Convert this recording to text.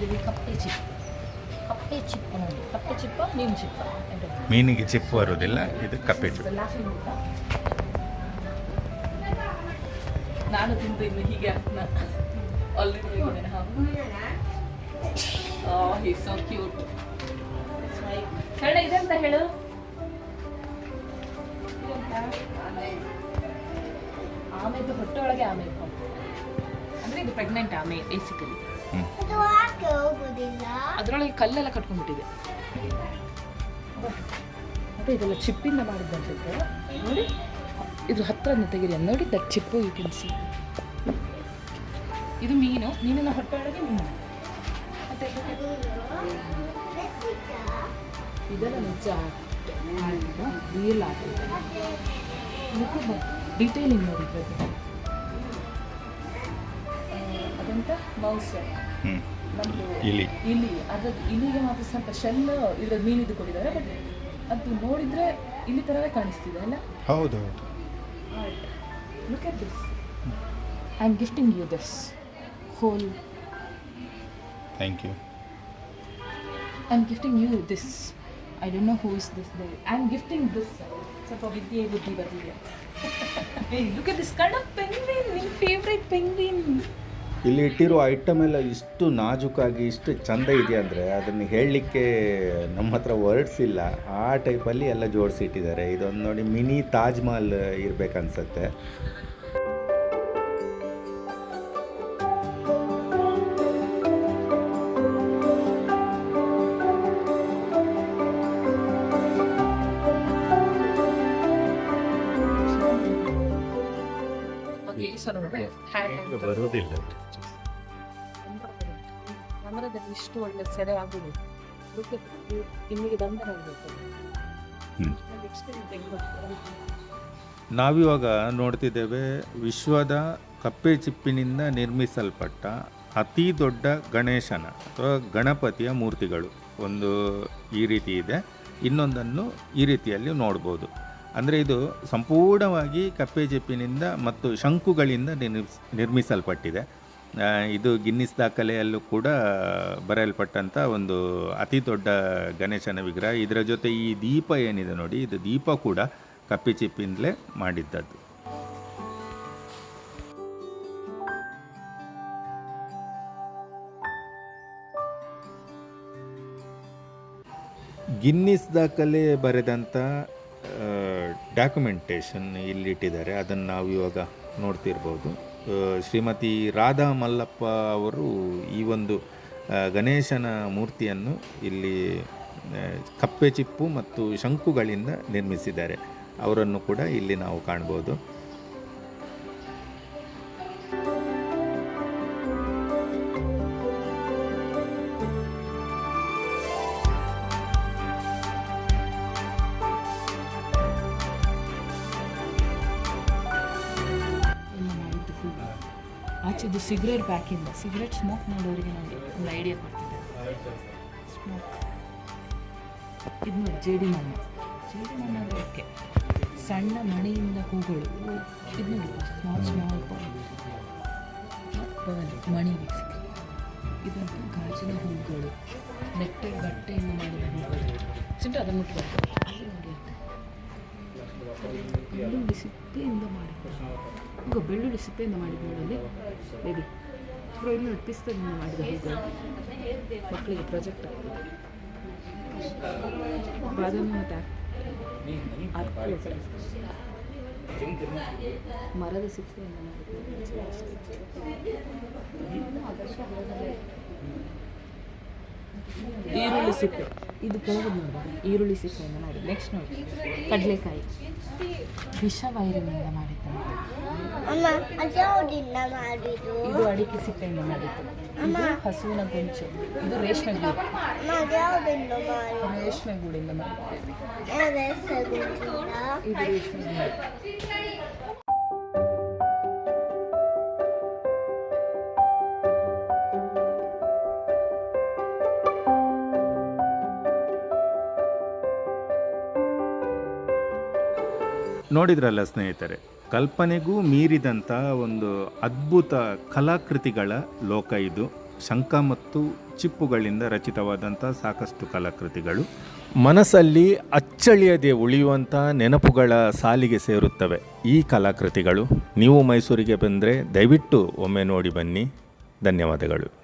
ತರಿಸಿದ್ದೀವಿ ಕಪ್ಪೆ ಚಿಪ್ಪು. ಕಪ್ಪೆ ಚಿಪ್ಪು ನೋಡಿ, ಕಪ್ಪೆ ಚಿಪ್ಪ ಮೀನು ಚಿಪ್ಪ. ಮೀನಿಗೆ ಚಿಪ್ಪು ಬರೋದಿಲ್ಲ, ಇದು ಕಪ್ಪೆ ಚಿಪ್ಪು. ಲಾಫಿಂಗ್ ಊಟ ನಾನು ತಿಂದು ಇನ್ನು ಹೀಗೆ ಅನ್ನ ಆಲ್ರೆಡಿ ಹೇಳಿದ್ದೇನೆ. ಹೀ ಸೋ ಕ್ಯೂಟ್. ಹೇಳ ಇದೆಂತ ಹೇಳು. ಆಮೆದು ಹೊಟ್ಟೆ ಒಳಗೆ ಆಮೆ ಅಂದ್ರೆ ಇದು ಪ್ರೆಗ್ನೆಂಟ್ ಆಮೆ ಬೇಸಿಕಲಿ. ಅದರೊಳಗೆ ಕಲ್ಲೆಲ್ಲ ಕಟ್ಕೊಂಡ್ಬಿಟ್ಟಿದೆ. ಮತ್ತೆ ಇದೆಲ್ಲ ಚಿಪ್ಪಿಂದ ಮಾಡಿದ್ದಂತೆ ನೋಡಿ. ಇದು ಹತ್ರ ತೆಗಿರಿ ನೋಡಿ, ದಟ್ ಚಿಪ್ಪು ಯು ಕ್ಯಾನ್ ಸಿ. ಇದು ಮೀನಿನ ಹೊಟ್ಟೆ ಒಳಗೆ ಮೀನು. ಮತ್ತೆ ಇದೆಲ್ಲ ನಿಜ ರಿಯಲ್ ಆಗ್ತದೆ. ಡೀಟೇಲಿಂಗ್ ನೋಡಿದ್ರೆ ಅದಂತ ಮೌಸ್ ನಮ್ಮದು ಇಲಿ. ಅದ್ರದ್ದು ಇಲಿಗೆ ಮಾತ್ರ ಸ್ವಲ್ಪ ಶೆಲ್ ಇದ್ರ ಮೀನಿದ್ದು ಕೊಟ್ಟಿದ್ದಾರೆ. ಬಟ್ ಅದು ನೋಡಿದ್ರೆ ಇಲ್ಲಿ ಥರವೇ ಕಾಣಿಸ್ತಿದೆ ಅಲ್ಲ. ಹೌದು. Look at this. I'm gifting you this whole. Thank you. I'm gifting you this. I don't know who is this. I'm gifting this. ಸ್ವಲ್ಪ ವಿದ್ಯೆ ಬುದ್ಧಿ ಬರಲಿದೆ. Hey, look at this kind of penguin. My favorite penguin. ಇಲ್ಲಿ ಇಟ್ಟಿರೋ item ಎಲ್ಲ ಇಷ್ಟು ನಾಜೂಕಾಗಿ ಇಷ್ಟು ಚಂದ ಇದೆ ಅಂದರೆ ಅದನ್ನು ಹೇಳಲಿಕ್ಕೆ ನಮ್ಮ ಹತ್ರ ವರ್ಡ್ಸ್ ಇಲ್ಲ. ಆ ಟೈಪಲ್ಲಿ ಎಲ್ಲ ಜೋಡಿಸಿ ಇಟ್ಟಿದ್ದಾರೆ. ಇದೊಂದು ನೋಡಿ ಮಿನಿ ತಾಜ್ ಮಹಲ್ ಇರಬೇಕನ್ಸತ್ತೆ. ಬರೋದಿಲ್ಲ ಕ್ಯಾಮರಾದಲ್ಲಿ ಇಷ್ಟು ಒಳ್ಳೆ ಸೆರೆ ಆಗುದು. ಇಲ್ಲಿಗೆ ಬಂದ ನಾವಿವಾಗ ನೋಡ್ತಿದ್ದೇವೆ ವಿಶ್ವದ ಕಪ್ಪೆ ಚಿಪ್ಪಿನಿಂದ ನಿರ್ಮಿಸಲ್ಪಟ್ಟ ಅತಿ ದೊಡ್ಡ ಗಣೇಶನ ಅಥವಾ ಗಣಪತಿಯ ಮೂರ್ತಿಗಳು. ಒಂದು ಈ ರೀತಿ ಇದೆ, ಇನ್ನೊಂದನ್ನು ಈ ರೀತಿಯಲ್ಲಿ ನೋಡ್ಬೋದು. ಅಂದರೆ ಇದು ಸಂಪೂರ್ಣವಾಗಿ ಕಪ್ಪೆ ಚಿಪ್ಪಿನಿಂದ ಮತ್ತು ಶಂಕುಗಳಿಂದ ನಿರ್ಮಿಸಲ್ಪಟ್ಟಿದೆ. ಇದು ಗಿನ್ನಿಸ್ ದಾಖಲೆಯಲ್ಲೂ ಕೂಡ ಬರೆಯಲ್ಪಟ್ಟಂಥ ಒಂದು ಅತಿ ದೊಡ್ಡ ಗಣೇಶನ ವಿಗ್ರಹ. ಇದರ ಜೊತೆ ಈ ದೀಪ ಏನಿದೆ ನೋಡಿ, ಇದು ದೀಪ ಕೂಡ ಕಪ್ಪೆ ಚಿಪ್ಪಿಂದಲೇ ಮಾಡಿದ್ದದ್ದು. ಗಿನ್ನಿಸ್ ದಾಖಲೆ ಬರೆದಂಥ ಡಾಕ್ಯುಮೆಂಟೇಷನ್ ಇಲ್ಲಿಟ್ಟಿದ್ದಾರೆ. ಅದನ್ನು ನಾವು ಇವಾಗ ನೋಡ್ತಿರ್ಬೋದು. ಶ್ರೀಮತಿ ರಾಧಾ ಮಲ್ಲಪ್ಪ ಅವರು ಈ ಒಂದು ಗಣೇಶನ ಮೂರ್ತಿಯನ್ನು ಇಲ್ಲಿ ಕಪ್ಪೆ ಚಿಪ್ಪು ಮತ್ತು ಶಂಕುಗಳಿಂದ ನಿರ್ಮಿಸಿದ್ದಾರೆ. ಅವರನ್ನು ಕೂಡ ಇಲ್ಲಿ ನಾವು ಕಾಣ್ಬೋದು. ಆಚೆದು ಸಿಗರೇಟ್ ಪ್ಯಾಕಿಂದ ಸಿಗರೇಟ್ ಸ್ಮೋಕ್ ಮಾಡೋರಿಗೆ ನಾನು ಒಂದು ಐಡಿಯಾ ಕೊಡ್ತಿದ್ದೆ. ಸ್ಮೋಕ್ ಇದು ನೋಡಿ, ಜೇಡಿ ಮಣ್ಣು ಅಂದರೆ ಓಕೆ. ಸಣ್ಣ ಮಣಿಯಿಂದ ಹೂಗಳು, ಇದು ನೋಡಿ ಸ್ಮಾಲ್ ಮಣಿ ಬೇಸಿಕಲಿ. ಇದಂತೂ ಗಾಜಿನ ಹೂಗಳು, ಬಟ್ಟೆಯಿಂದ ಮಾಡಿದ ಹೂಗಳು. ಅದನ್ನು ಮುಟ್ಬಾರ್ದು. ಅಲ್ಲಿ ನೋಡಿ ಅಂತ ಬೆಳ್ಳುಳ್ಳಿ ಸಿಪ್ಪೆಯಿಂದ ಮಾಡಿಕೊಂಡು ಈಗ ಬೆಳ್ಳುಳ್ಳಿ ಸಿಪ್ಪೆಯಿಂದ ಮಾಡಿದ ನೋಡಲ್ಲಿ ಬೇಬಿ ಇಲ್ಲಿ ಪಿಸ್ತದಿಂದ ಮಾಡಿದ ಹೂಗಳು. ಮಕ್ಕಳಿಗೆ ಪ್ರಾಜೆಕ್ಟ್ ಬಾದಾಮಿ ಮತ್ತು ಮರದ ಸಿಪ್ಪೆಯಿಂದ ಮಾಡಿದ ಈರುಳ್ಳಿ ಸಿಪ್ಪೆ. ಇದು ಕೆಳಗೆ ನೋಡ್ಬೋದು, ಈರುಳ್ಳಿ ಸಿಪ್ಪೆಯಿಂದ ಮಾಡಿದ್ದು. ನೆಕ್ಸ್ಟ್ ನೋಡಿ ಕಡಲೆಕಾಯಿ, ವಿಷವೈರಿನಿಂದ ಮಾಡಿದ್ದು. ಇದು ಅಡಿಕೆ ಸಿಪ್ಪೆಯಿಂದ ಮಾಡಿದ್ದು. ಇದು ಹಸುವಿನ ಗೊಂಚು. ಇದು ರೇಷ್ಮೆ ಗೂಡು, ರೇಷ್ಮೆ ಗೂಡಿಂದ ಮಾಡಿದ್ದೇವೆ. ಇದು ರೇಷ್ಮೆ ಗೂಡು. ನೋಡಿದ್ರಲ್ಲ ಸ್ನೇಹಿತರೆ, ಕಲ್ಪನೆಗೂ ಮೀರಿದಂಥ ಒಂದು ಅದ್ಭುತ ಕಲಾಕೃತಿಗಳ ಲೋಕ ಇದು. ಶಂಖ ಮತ್ತು ಚಿಪ್ಪುಗಳಿಂದ ರಚಿತವಾದಂಥ ಸಾಕಷ್ಟು ಕಲಾಕೃತಿಗಳು ಮನಸ್ಸಲ್ಲಿ ಅಚ್ಚಳಿಯದೆ ಉಳಿಯುವಂಥ ನೆನಪುಗಳ ಸಾಲಿಗೆ ಸೇರುತ್ತವೆ ಈ ಕಲಾಕೃತಿಗಳು. ನೀವು ಮೈಸೂರಿಗೆ ಬಂದರೆ ದಯವಿಟ್ಟು ಒಮ್ಮೆ ನೋಡಿ ಬನ್ನಿ. ಧನ್ಯವಾದಗಳು.